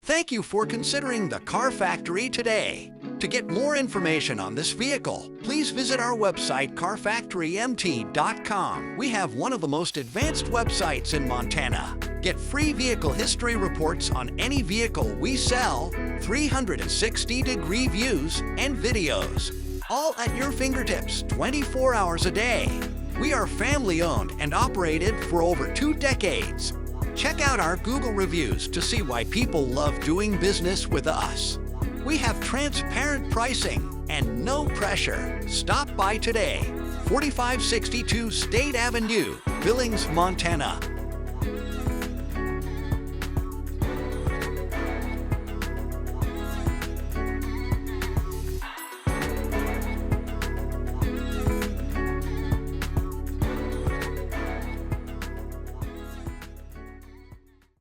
Thank you for considering the Car Factory today. To get more information on this vehicle, please visit our website, carfactorymt.com. We have one of the most advanced websites in Montana. Get free vehicle history reports on any vehicle we sell, 360-degree views, and videos. All at your fingertips, 24 hours a day. We are family-owned and operated for over 2 decades. Check out our Google reviews to see why people love doing business with us. We have transparent pricing and no pressure. Stop by today. 4562 State Avenue, Billings, Montana.